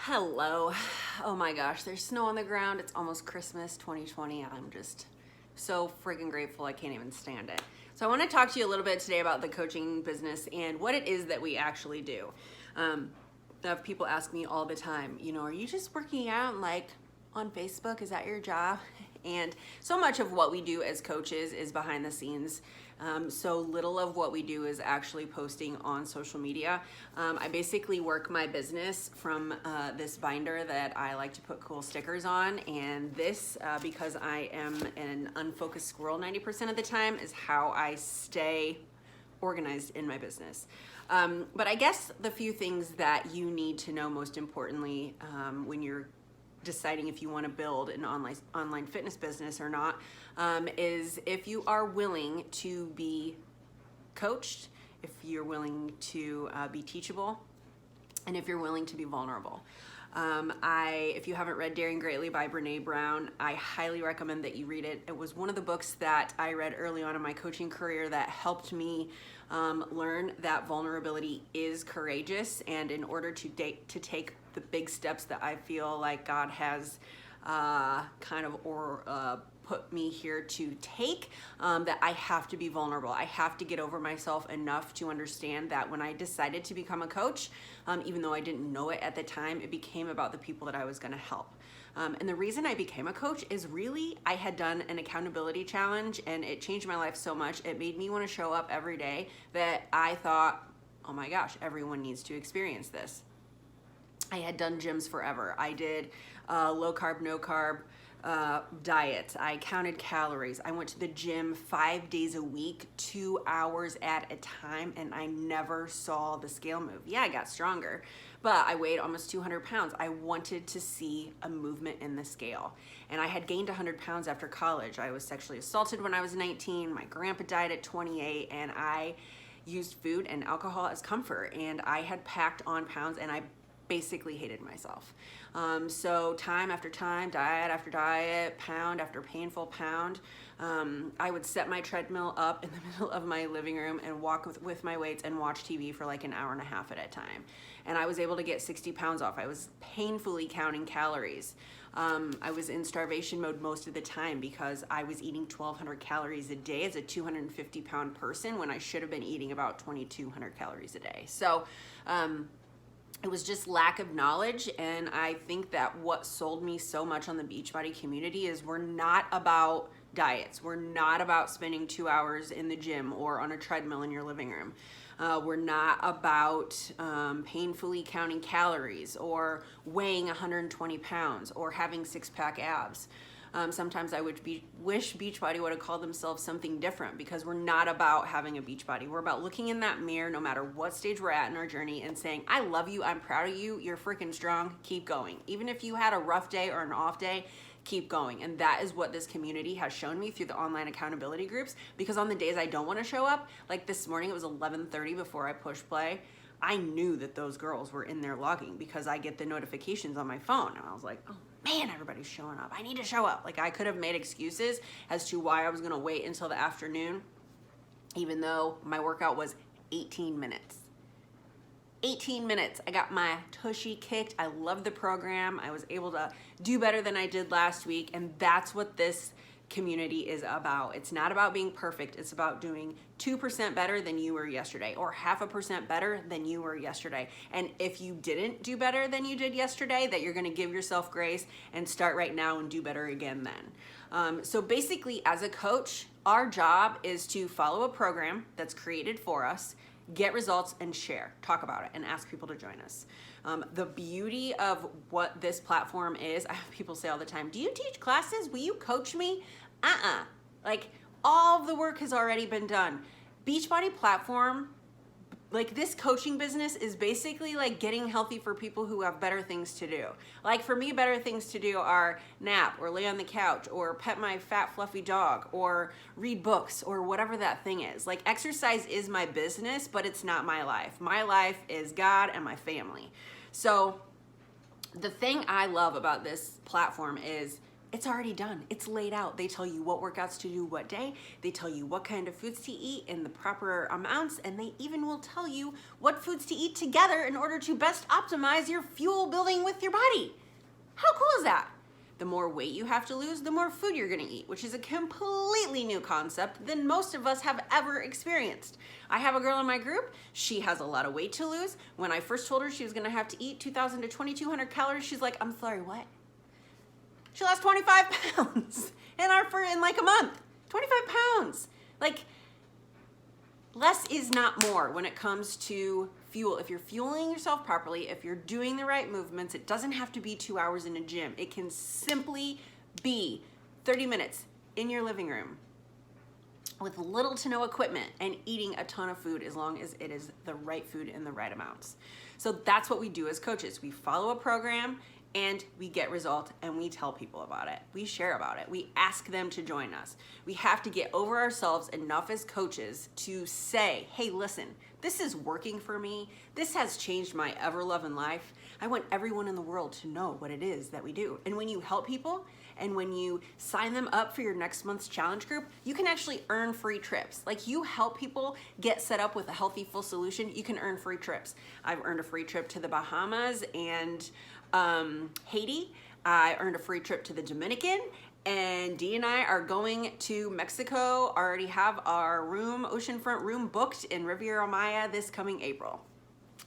Hello. Oh my gosh, there's snow on the ground. It's almost Christmas 2020. I'm just so freaking grateful. I can't even stand it. So I want to talk to you a little bit today about the coaching business and what it is that we actually do. I have people ask me all the time, are you just working out like on Facebook? Is that your job? And so much of what we do as coaches is behind the scenes. So little of what we do is actually posting on social media. I basically work my business from this binder that I like to put cool stickers on, and this, because I am an unfocused squirrel 90% of the time, is how I stay organized in my business. But I guess the few things that you need to know most importantly when you're deciding if you want to build an online fitness business or not is if you are willing to be coached, if you're willing to be teachable, and if you're willing to be vulnerable. If you haven't read Daring Greatly by Brene Brown, I highly recommend that you read it. It was one of the books that I read early on in my coaching career that helped me learn that vulnerability is courageous, and in order to take the big steps that I feel like God has put me here to take, that I have to be vulnerable. I have to get over myself enough to understand that when I decided to become a coach, even though I didn't know it at the time, it became about the people that I was going to help. And the reason I became a coach is really I had done an accountability challenge, and it changed my life so much. It made me want to show up every day that I thought, oh my gosh, everyone needs to experience this. I had done gyms forever. I did low carb, no carb diet. I counted calories. I went to the gym 5 days a week, 2 hours at a time, and I never saw the scale move. Yeah, I got stronger, but I weighed almost 200 pounds. I wanted to see a movement in the scale. And I had gained 100 pounds after college. I was sexually assaulted when I was 19. My grandpa died at 28, and I used food and alcohol as comfort. And I had packed on pounds, and I basically hated myself. So time after time, diet after diet, pound after painful pound, I would set my treadmill up in the middle of my living room and walk with my weights and watch TV for like an hour and a half at a time. And I was able to get 60 pounds off. I was painfully counting calories. I was in starvation mode most of the time because I was eating 1,200 calories a day as a 250-pound person when I should have been eating about 2,200 calories a day. So, it was just lack of knowledge, and I think that what sold me so much on the Beachbody community is we're not about diets. We're not about spending 2 hours in the gym or on a treadmill in your living room. We're not about painfully counting calories or weighing 120 pounds or having six-pack abs. Sometimes I would wish Beachbody would have called themselves something different, because we're not about having a Beachbody. We're about looking in that mirror no matter what stage we're at in our journey and saying, I love you, I'm proud of you, you're freaking strong, keep going. Even if you had a rough day or an off day, keep going. And that is what this community has shown me through the online accountability groups, because on the days I don't want to show up, like this morning, it was 11:30 before I pushed play, I knew that those girls were in there logging because I get the notifications on my phone. And I was like, oh man, everybody's showing up. I need to show up. Like, I could have made excuses as to why I was gonna wait until the afternoon, even though my workout was 18 minutes. 18 minutes. I got my tushy kicked. I love the program. I was able to do better than I did last week. And that's what this community is about. It's not about being perfect. It's about doing 2% better than you were yesterday, or 0.5% better than you were yesterday. And if you didn't do better than you did yesterday, that you're going to give yourself grace and start right now and do better again then. So basically, as a coach, our job is to follow a program that's created for us, get results, and share, talk about it, and ask people to join us. The beauty of what this platform is, I have people say all the time, do you teach classes? Will you coach me? Like, all of the work has already been done. Beachbody platform, like, this coaching business is basically like getting healthy for people who have better things to do. Like, for me, better things to do are nap or lay on the couch or pet my fat fluffy dog or read books or whatever that thing is. Like, exercise is my business, but it's not my life. My life is God and my family. So the thing I love about this platform is It's already done. It's laid out. They tell you what workouts to do what day. They tell you what kind of foods to eat in the proper amounts, and they even will tell you what foods to eat together in order to best optimize your fuel building with your body. How cool is that? The more weight you have to lose, the more food you're gonna eat, which is a completely new concept than most of us have ever experienced. I have a girl in my group, she has a lot of weight to lose. When I first told her she was gonna have to eat 2,000 to 2,200 calories, she's like, I'm sorry, what? She lost 25 pounds in like a month. 25 pounds. Like, less is not more when it comes to fuel. If you're fueling yourself properly, if you're doing the right movements, it doesn't have to be 2 hours in a gym. It can simply be 30 minutes in your living room with little to no equipment and eating a ton of food, as long as it is the right food in the right amounts. So that's what we do as coaches. We follow a program and we get results, and we tell people about it. We share about it. We ask them to join us. We have to get over ourselves enough as coaches to say, hey, listen, this is working for me. This has changed my ever-loving life. I want everyone in the world to know what it is that we do. And when you help people and when you sign them up for your next month's challenge group, you can actually earn free trips. Like, you help people get set up with a healthy full solution, you can earn free trips. I've earned a free trip to the Bahamas and Haiti. I earned a free trip to the Dominican, and Dee and I are going to Mexico. Already have our oceanfront room booked in Riviera Maya this coming April.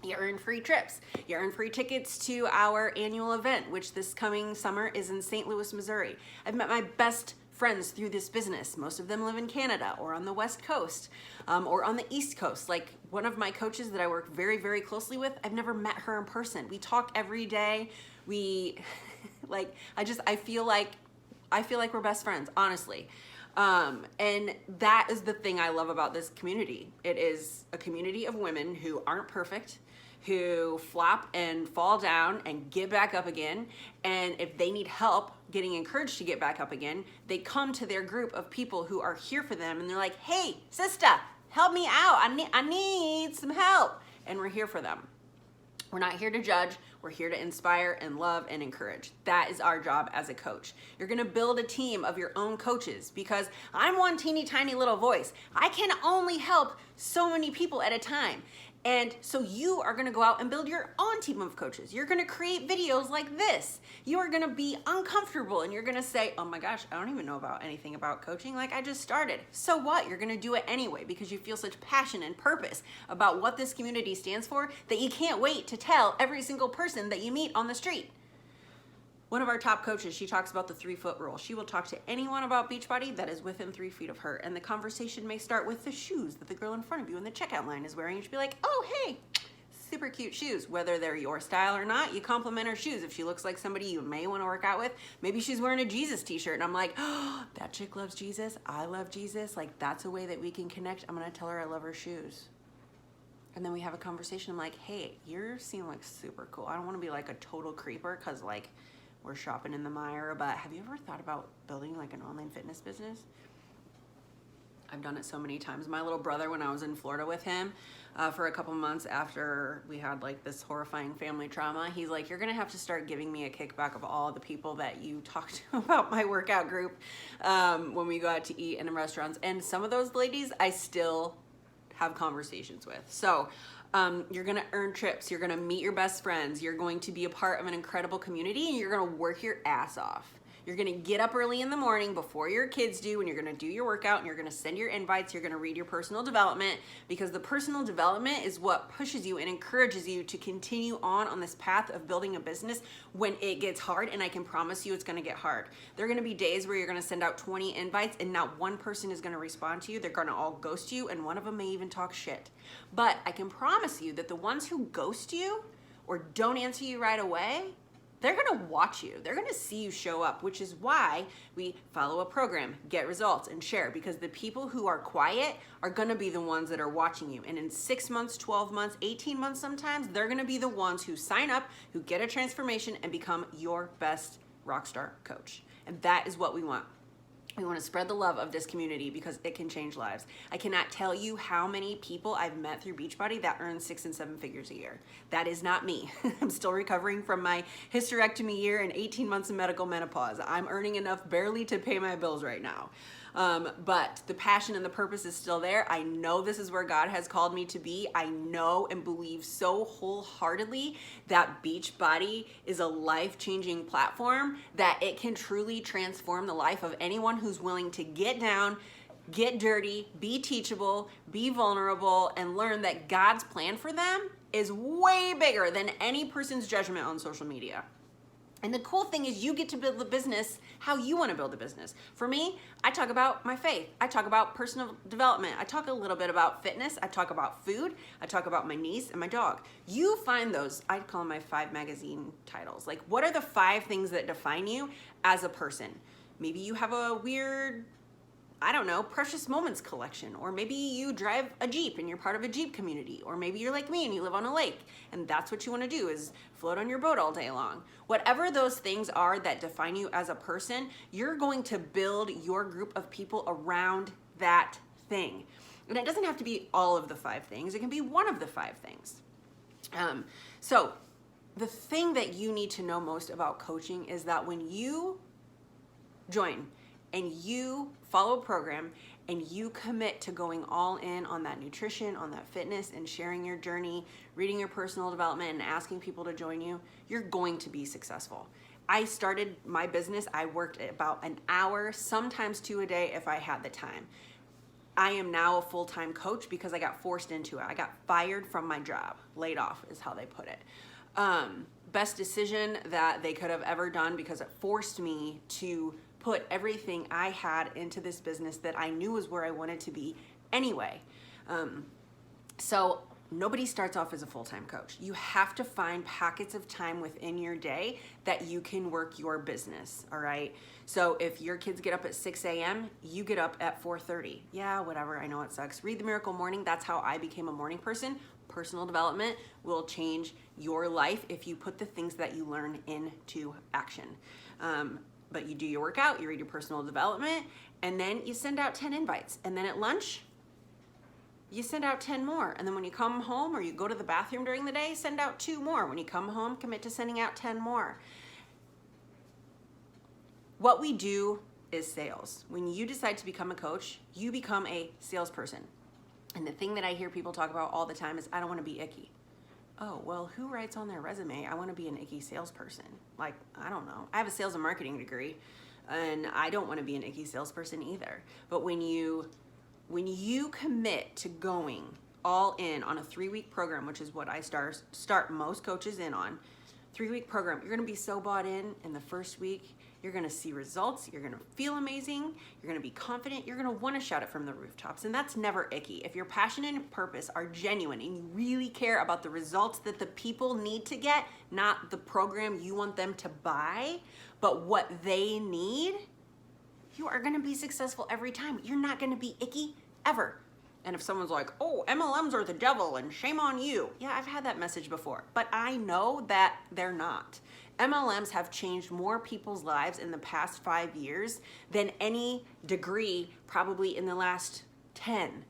You earn free trips. You earn free tickets to our annual event, which this coming summer is in St. Louis, Missouri. I've met my best friends through this business. Most of them live in Canada or on the West Coast or on the East Coast. Like, one of my coaches that I work very, very closely with, I've never met her in person. We talk every day. We I feel like we're best friends, honestly. And that is the thing I love about this community. It is a community of women who aren't perfect, who flop and fall down and get back up again. And if they need help getting encouraged to get back up again, they come to their group of people who are here for them, and they're like, hey, sister, help me out. I need some help. And we're here for them. We're not here to judge. We're here to inspire and love and encourage. That is our job as a coach. You're gonna build a team of your own coaches, because I'm one teeny tiny little voice. I can only help so many people at a time. And so you are gonna go out and build your own team of coaches. You're gonna create videos like this. You are gonna be uncomfortable and you're gonna say, oh my gosh, I don't even know about anything about coaching. Like, I just started. So what? You're gonna do it anyway, because you feel such passion and purpose about what this community stands for that you can't wait to tell every single person that you meet on the street. One of our top coaches, she talks about the 3-foot rule. She will talk to anyone about Beachbody that is within 3 feet of her. And the conversation may start with the shoes that the girl in front of you in the checkout line is wearing. You should be like, oh, hey, super cute shoes. Whether they're your style or not, you compliment her shoes. If she looks like somebody you may want to work out with, maybe she's wearing a Jesus t-shirt. And I'm like, oh, that chick loves Jesus. I love Jesus. Like, that's a way that we can connect. I'm going to tell her I love her shoes. And then we have a conversation. I'm like, hey, you seem like super cool. I don't want to be like a total creeper because, like, we're shopping in the mire, but have you ever thought about building like an online fitness business? I've done it so many times. My little brother, when I was in Florida with him for a couple months after we had like this horrifying family trauma, he's like, you're gonna have to start giving me a kickback of all the people that you talk to about my workout group when we go out to eat in the restaurants. And some of those ladies I still have conversations with. So you're gonna earn trips, you're gonna meet your best friends, you're going to be a part of an incredible community, and you're gonna work your ass off. You're gonna get up early in the morning before your kids do, and you're gonna do your workout, and you're gonna send your invites, you're gonna read your personal development, because the personal development is what pushes you and encourages you to continue on this path of building a business when it gets hard, and I can promise you it's gonna get hard. There are gonna be days where you're gonna send out 20 invites and not one person is gonna respond to you. They're gonna all ghost you, and one of them may even talk shit. But I can promise you that the ones who ghost you or don't answer you right away, they're gonna watch you. They're gonna see you show up, which is why we follow a program, get results, and share, because the people who are quiet are gonna be the ones that are watching you. And in 6 months, 12 months, 18 months sometimes, they're gonna be the ones who sign up, who get a transformation, and become your best rockstar coach. And that is what we want. We want to spread the love of this community because it can change lives. I cannot tell you how many people I've met through Beachbody that earn 6 and 7 figures a year. That is not me. I'm still recovering from my hysterectomy year and 18 months of medical menopause. I'm earning enough barely to pay my bills right now. But the passion and the purpose is still there. I know this is where God has called me to be. I know and believe so wholeheartedly that Beachbody is a life-changing platform, that it can truly transform the life of anyone who's willing to get down, get dirty, be teachable, be vulnerable, and learn that God's plan for them is way bigger than any person's judgment on social media. And the cool thing is you get to build the business how you want to build a business. For me, I talk about my faith. I talk about personal development. I talk a little bit about fitness. I talk about food. I talk about my niece and my dog. You find those, I call them my 5 magazine titles. Like, what are the 5 things that define you as a person? Maybe you have a weird, I don't know, precious moments collection, or maybe you drive a Jeep and you're part of a Jeep community, or maybe you're like me and you live on a lake and that's what you want to do is float on your boat all day long. Whatever those things are that define you as a person, you're going to build your group of people around that thing. And it doesn't have to be all of the 5 things. It can be one of the 5 things. So the thing that you need to know most about coaching is that when you join and you follow a program and you commit to going all in on that nutrition, on that fitness, and sharing your journey, reading your personal development, and asking people to join you, you're going to be successful. I started my business, I worked about an hour, sometimes 2 a day if I had the time. I am now a full-time coach because I got forced into it. I got fired from my job. Laid off is how they put it. Best decision that they could have ever done because it forced me to put everything I had into this business that I knew was where I wanted to be anyway. So nobody starts off as a full-time coach. You have to find pockets of time within your day that you can work your business, all right? So if your kids get up at 6 a.m., you get up at 4:30. Yeah, whatever, I know it sucks. Read the Miracle Morning. That's how I became a morning person. Personal development will change your life if you put the things that you learn into action. But you do your workout, you read your personal development, and then you send out 10 invites. And then at lunch, you send out 10 more. And then when you come home or you go to the bathroom during the day, send out 2 more. When you come home, commit to sending out 10 more. What we do is sales. When you decide to become a coach, you become a salesperson. And the thing that I hear people talk about all the time is, I don't want to be icky. Oh, well, who writes on their resume, I want to be an icky salesperson? Like, I don't know. I have a sales and marketing degree, and I don't want to be an icky salesperson either. But when you commit to going all in on a 3-week program, which is what I start most coaches in on, 3-week program, you're going to be so bought in the first week. You're going to see results. You're going to feel amazing. You're going to be confident. You're going to want to shout it from the rooftops. And that's never icky. If your passion and purpose are genuine and you really care about the results that the people need to get, not the program you want them to buy, but what they need, you are going to be successful every time. You're not going to be icky ever. And if someone's like, oh, MLMs are the devil and shame on you. Yeah, I've had that message before, but I know that they're not. MLMs have changed more people's lives in the past 5 years than any degree probably in the last 10.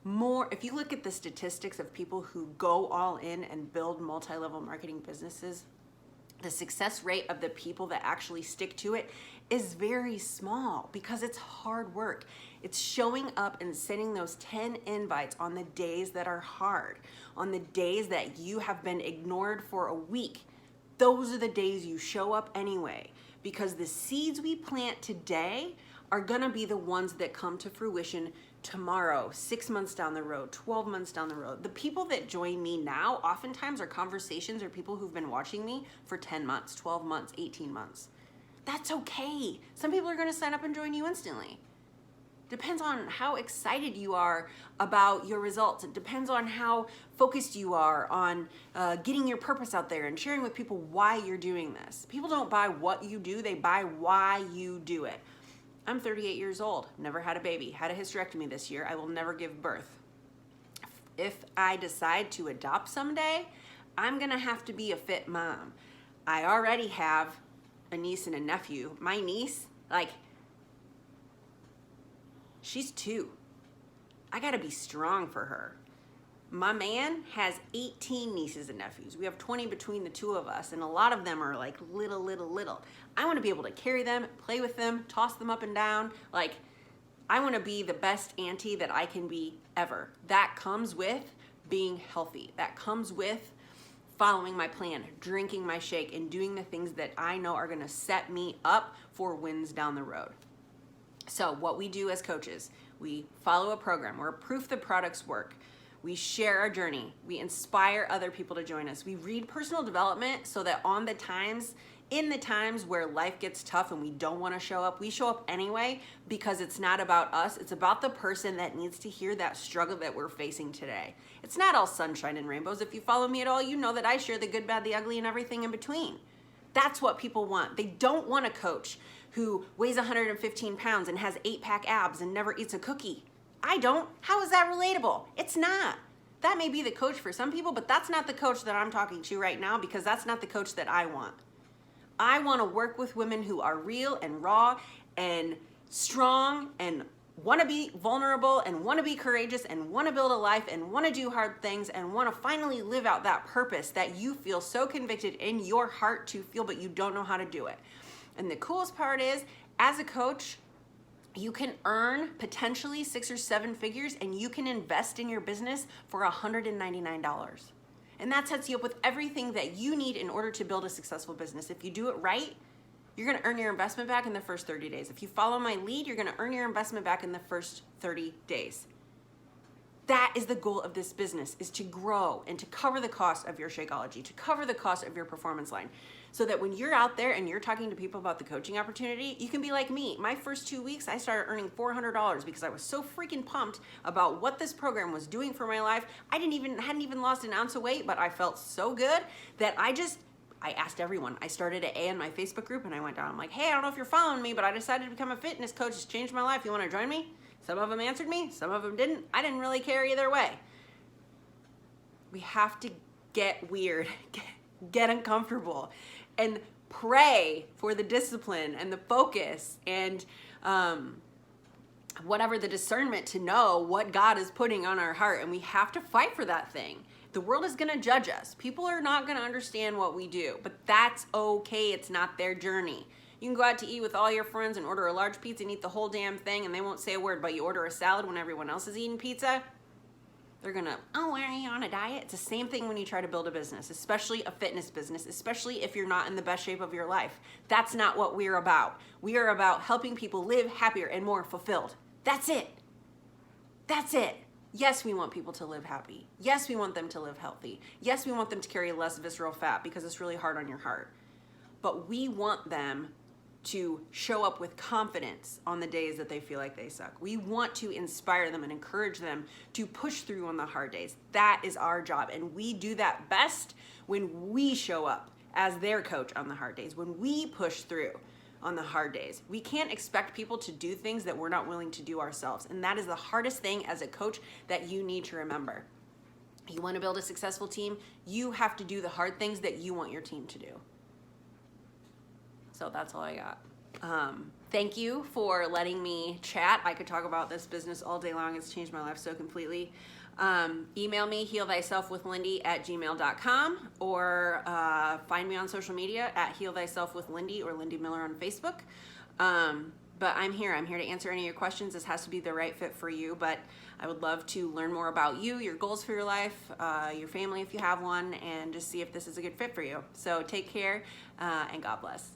More, if you look at the statistics of people who go all in and build multi-level marketing businesses, the success rate of the people that actually stick to it is very small because it's hard work. It's showing up and sending those 10 invites on the days that are hard, on the days that you have been ignored for a week. Those are the days you show up anyway, because the seeds we plant today are gonna be the ones that come to fruition tomorrow, 6 months down the road, 12 months down the road. The people that join me now oftentimes are conversations or people who've been watching me for 10 months, 12 months, 18 months. That's okay. Some people are gonna sign up and join you instantly. Depends on how excited you are about your results. It depends on how focused you are on getting your purpose out there and sharing with people why you're doing this. People don't buy what you do, they buy why you do it. I'm 38 years old, never had a baby, had a hysterectomy this year. I will never give birth. If I decide to adopt someday, I'm gonna have to be a fit mom. I already have a niece and a nephew. My niece, like, She's 2. I gotta be strong for her. My man has 18 nieces and nephews. We have 20 between the two of us, and a lot of them are like little. I wanna be able to carry them, play with them, toss them up and down. Like, I wanna be the best auntie that I can be ever. That comes with being healthy. That comes with following my plan, drinking my shake, and doing the things that I know are gonna set me up for wins down the road. So what we do as coaches, we follow a program. We're proof the products work. We share our journey. We inspire other people to join us. We read personal development so that in the times where life gets tough and we don't want to show up, we show up anyway, because it's not about us. It's about the person that needs to hear that struggle that we're facing today. It's not all sunshine and rainbows. If you follow me at all, you know that I share the good, bad, the ugly, and everything in between. That's what people want. They don't want a coach who weighs 115 pounds and has 8-pack abs and never eats a cookie. I don't. How is that relatable? It's not. That may be the coach for some people, but that's not the coach that I'm talking to right now, because that's not the coach that I want. I want to work with women who are real and raw and strong and want to be vulnerable and want to be courageous and want to build a life and want to do hard things and want to finally live out that purpose that you feel so convicted in your heart to feel, but you don't know how to do it. And the coolest part is, as a coach, you can earn potentially 6 or 7 figures, and you can invest in your business for $199. And that sets you up with everything that you need in order to build a successful business. If you do it right, you're gonna earn your investment back in the first 30 days. If you follow my lead, you're gonna earn your investment back in the first 30 days. That is the goal of this business, is to grow and to cover the cost of your Shakeology, to cover the cost of your performance line, so that when you're out there and you're talking to people about the coaching opportunity, you can be like me. My first 2 weeks, I started earning $400 because I was so freaking pumped about what this program was doing for my life. I hadn't even lost an ounce of weight, but I felt so good that I asked everyone. I started an A in my Facebook group, and I went down. I'm like, hey, I don't know if you're following me, but I decided to become a fitness coach. It's changed my life. You want to join me? Some of them answered me. Some of them didn't. I didn't really care either way. We have to get weird, get uncomfortable, and pray for the discipline and the focus and whatever the discernment to know what God is putting on our heart. And we have to fight for that thing. The world is going to judge us. People are not going to understand what we do, but that's okay. It's not their journey. You can go out to eat with all your friends and order a large pizza and eat the whole damn thing, and they won't say a word, but you order a salad when everyone else is eating pizza, they're gonna, oh, why are you on a diet? It's the same thing when you try to build a business, especially a fitness business, especially if you're not in the best shape of your life. That's not what we're about. We are about helping people live happier and more fulfilled. That's it. That's it. Yes, we want people to live happy. Yes, we want them to live healthy. Yes, we want them to carry less visceral fat because it's really hard on your heart. But we want them to show up with confidence on the days that they feel like they suck. We want to inspire them and encourage them to push through on the hard days. That is our job. And we do that best when we show up as their coach on the hard days, when we push through on the hard days. We can't expect people to do things that we're not willing to do ourselves. And that is the hardest thing as a coach that you need to remember. You want to build a successful team, you have to do the hard things that you want your team to do. So that's all I got. Thank you for letting me chat. I could talk about this business all day long. It's changed my life so completely. Email me, healthyselfwithlindy@gmail.com, or find me on social media at healthyselfwithlindy or Lindy Miller on Facebook. But I'm here to answer any of your questions. This has to be the right fit for you, but I would love to learn more about you, your goals for your life, your family if you have one, and just see if this is a good fit for you. So take care, and God bless.